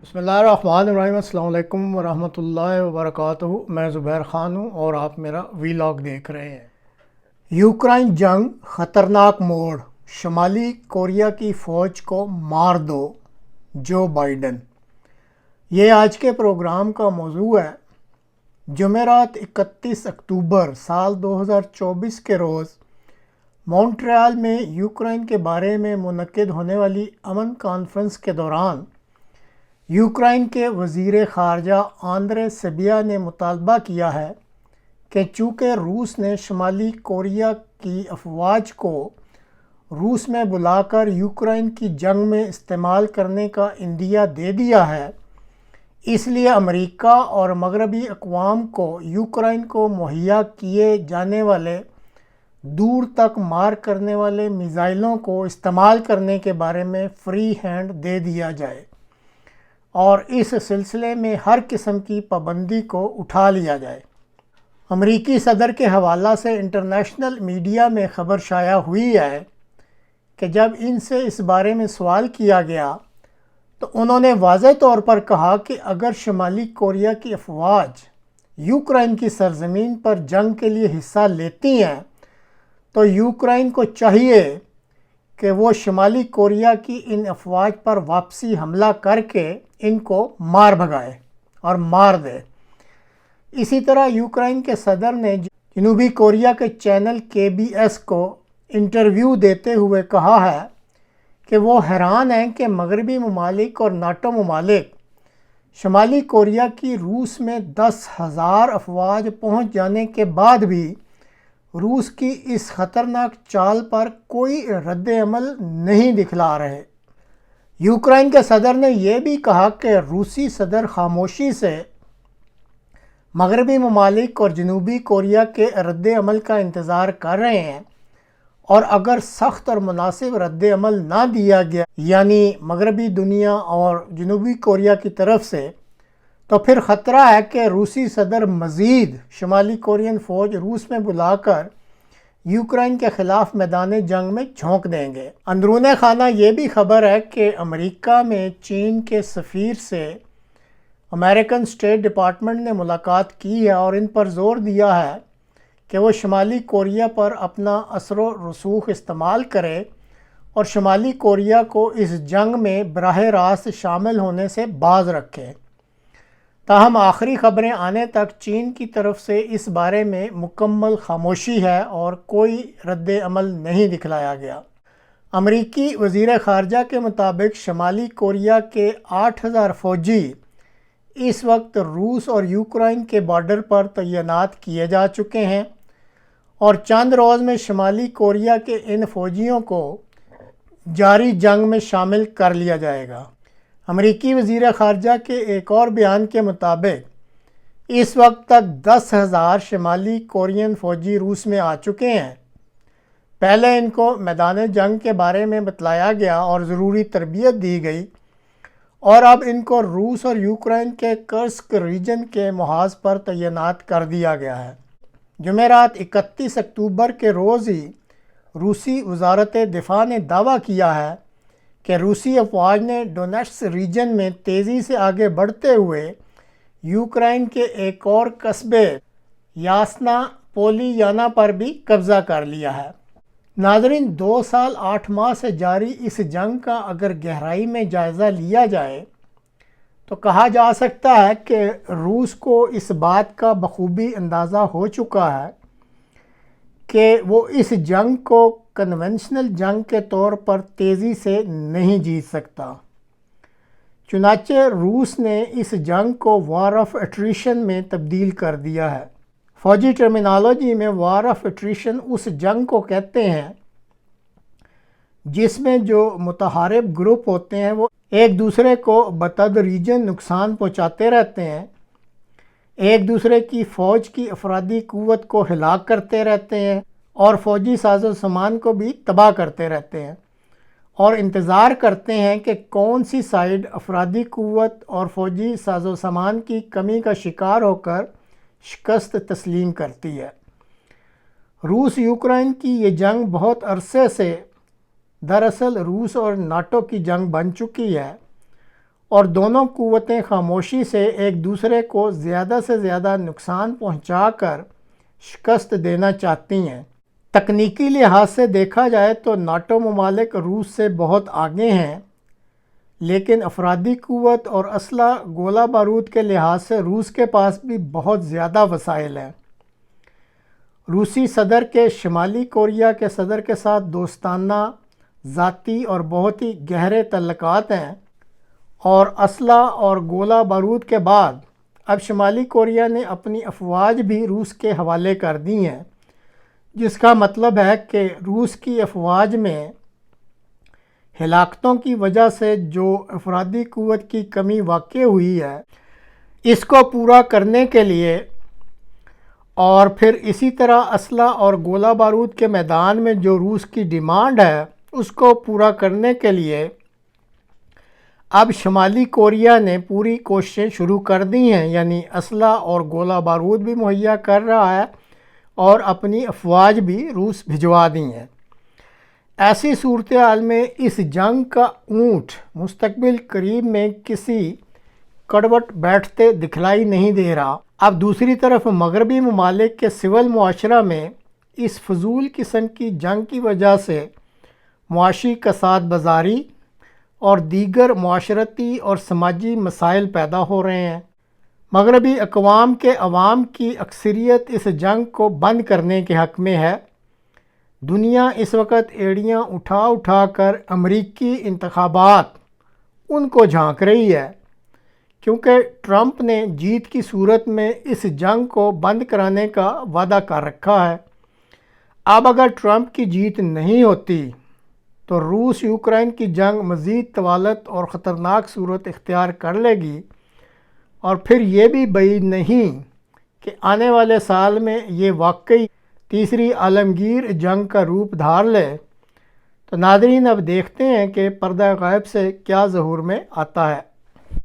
بسم اللہ الرحمن الرحیم۔ السلام علیکم ورحمۃ اللہ وبرکاتہ۔ میں زبیر خان ہوں اور آپ میرا ویلاگ دیکھ رہے ہیں۔ یوکرائن جنگ خطرناک موڑ، شمالی کوریا کی فوج کو مار دو، جو بائیڈن۔ یہ آج کے پروگرام کا موضوع ہے۔ جمعرات 31 اکتوبر سال 2024 کے روز مونٹریال میں یوکرائن کے بارے میں منعقد ہونے والی امن کانفرنس کے دوران یوکرائن کے وزیر خارجہ آندرے سبیا نے مطالبہ کیا ہے کہ چونکہ روس نے شمالی کوریا کی افواج کو روس میں بلا کر یوکرائن کی جنگ میں استعمال کرنے کا عندیہ دے دیا ہے، اس لیے امریکہ اور مغربی اقوام کو یوکرائن کو مہیا کیے جانے والے دور تک مار کرنے والے میزائلوں کو استعمال کرنے کے بارے میں فری ہینڈ دے دیا جائے اور اس سلسلے میں ہر قسم کی پابندی کو اٹھا لیا جائے۔ امریکی صدر کے حوالہ سے انٹرنیشنل میڈیا میں خبر شائع ہوئی ہے کہ جب ان سے اس بارے میں سوال کیا گیا تو انہوں نے واضح طور پر کہا کہ اگر شمالی کوریا کی افواج یوکرائن کی سرزمین پر جنگ کے لیے حصہ لیتی ہیں تو یوکرائن کو چاہیے کہ وہ شمالی کوریا کی ان افواج پر واپسی حملہ کر کے ان کو مار بھگائے اور مار دے۔ اسی طرح یوکرائن کے صدر نے جنوبی کوریا کے چینل KBS کو انٹرویو دیتے ہوئے کہا ہے کہ وہ حیران ہیں کہ مغربی ممالک اور ناٹو ممالک شمالی کوریا کی روس میں 10,000 افواج پہنچ جانے کے بعد بھی روس کی اس خطرناک چال پر کوئی رد عمل نہیں دکھلا رہے۔ یوکرائن کے صدر نے یہ بھی کہا کہ روسی صدر خاموشی سے مغربی ممالک اور جنوبی کوریا کے رد عمل کا انتظار کر رہے ہیں، اور اگر سخت اور مناسب رد عمل نہ دیا گیا یعنی مغربی دنیا اور جنوبی کوریا کی طرف سے، تو پھر خطرہ ہے کہ روسی صدر مزید شمالی کورین فوج روس میں بلا کر یوکرائن کے خلاف میدان جنگ میں جھونک دیں گے۔ اندرون خانہ یہ بھی خبر ہے کہ امریکہ میں چین کے سفیر سے امریکن اسٹیٹ ڈپارٹمنٹ نے ملاقات کی ہے اور ان پر زور دیا ہے کہ وہ شمالی کوریا پر اپنا اثر و رسوخ استعمال کرے اور شمالی کوریا کو اس جنگ میں براہ راست شامل ہونے سے باز رکھے۔ تاہم آخری خبریں آنے تک چین کی طرف سے اس بارے میں مکمل خاموشی ہے اور کوئی رد عمل نہیں دکھلایا گیا۔ امریکی وزیر خارجہ کے مطابق شمالی کوریا کے 8,000 فوجی اس وقت روس اور یوکرائن کے بارڈر پر تعینات کیے جا چکے ہیں اور چند روز میں شمالی کوریا کے ان فوجیوں کو جاری جنگ میں شامل کر لیا جائے گا۔ امریکی وزیر خارجہ کے ایک اور بیان کے مطابق اس وقت تک 10,000 شمالی کورین فوجی روس میں آ چکے ہیں۔ پہلے ان کو میدان جنگ کے بارے میں بتلایا گیا اور ضروری تربیت دی گئی، اور اب ان کو روس اور یوکرائن کے کرسک ریجن کے محاذ پر تعینات کر دیا گیا ہے۔ جمعرات 31 اکتوبر کے روز ہی روسی وزارت دفاع نے دعویٰ کیا ہے کہ روسی افواج نے ڈونیٹسک ریجن میں تیزی سے آگے بڑھتے ہوئے یوکرائن کے ایک اور قصبے یاسنا پولیانا پر بھی قبضہ کر لیا ہے۔ ناظرین، 2 سال 8 ماہ سے جاری اس جنگ کا اگر گہرائی میں جائزہ لیا جائے تو کہا جا سکتا ہے کہ روس کو اس بات کا بخوبی اندازہ ہو چکا ہے کہ وہ اس جنگ کو کنونشنل جنگ کے طور پر تیزی سے نہیں جیت سکتا۔ چنانچہ روس نے اس جنگ کو وار آف ایٹریشن میں تبدیل کر دیا ہے۔ فوجی ٹرمینالوجی میں وار آف ایٹریشن اس جنگ کو کہتے ہیں جس میں جو متحارب گروپ ہوتے ہیں وہ ایک دوسرے کو بتدریجاً نقصان پہنچاتے رہتے ہیں، ایک دوسرے کی فوج کی افرادی قوت کو ہلاک کرتے رہتے ہیں اور فوجی ساز و سامان کو بھی تباہ کرتے رہتے ہیں، اور انتظار کرتے ہیں کہ کون سی سائیڈ افرادی قوت اور فوجی ساز و سامان کی کمی کا شکار ہو کر شکست تسلیم کرتی ہے۔ روس یوکرائن کی یہ جنگ بہت عرصے سے دراصل روس اور ناٹو کی جنگ بن چکی ہے، اور دونوں قوتیں خاموشی سے ایک دوسرے کو زیادہ سے زیادہ نقصان پہنچا کر شکست دینا چاہتی ہیں۔ تکنیکی لحاظ سے دیکھا جائے تو ناٹو ممالک روس سے بہت آگے ہیں، لیکن افرادی قوت اور اسلحہ گولہ بارود کے لحاظ سے روس کے پاس بھی بہت زیادہ وسائل ہیں۔ روسی صدر کے شمالی کوریا کے صدر کے ساتھ دوستانہ، ذاتی اور بہت ہی گہرے تعلقات ہیں، اور اسلحہ اور گولہ بارود کے بعد اب شمالی کوریا نے اپنی افواج بھی روس کے حوالے کر دی ہیں، جس کا مطلب ہے کہ روس کی افواج میں ہلاکتوں کی وجہ سے جو افرادی قوت کی کمی واقع ہوئی ہے، اس کو پورا کرنے کے لیے اور پھر اسی طرح اسلحہ اور گولہ بارود کے میدان میں جو روس کی ڈیمانڈ ہے اس کو پورا کرنے کے لیے اب شمالی کوریا نے پوری کوششیں شروع کر دی ہیں، یعنی اسلحہ اور گولہ بارود بھی مہیا کر رہا ہے اور اپنی افواج بھی روس بھجوا دی ہیں۔ ایسی صورتحال میں اس جنگ کا اونٹ مستقبل قریب میں کسی کڑوٹ بیٹھتے دکھلائی نہیں دے رہا۔ اب دوسری طرف مغربی ممالک کے سول معاشرہ میں اس فضول قسم کی جنگ کی وجہ سے معاشی کساد بازاری اور دیگر معاشرتی اور سماجی مسائل پیدا ہو رہے ہیں۔ مغربی اقوام کے عوام کی اکثریت اس جنگ کو بند کرنے کے حق میں ہے۔ دنیا اس وقت ایڑیاں اٹھا اٹھا کر امریکی انتخابات ان کو جھانک رہی ہے، کیونکہ ٹرمپ نے جیت کی صورت میں اس جنگ کو بند کرانے کا وعدہ کر رکھا ہے۔ اب اگر ٹرمپ کی جیت نہیں ہوتی تو روس یوکرائن کی جنگ مزید طوالت اور خطرناک صورت اختیار کر لے گی، اور پھر یہ بھی بعید نہیں کہ آنے والے سال میں یہ واقعی تیسری عالمگیر جنگ کا روپ دھار لے۔ تو ناظرین، اب دیکھتے ہیں کہ پردہ غیب سے کیا ظہور میں آتا ہے۔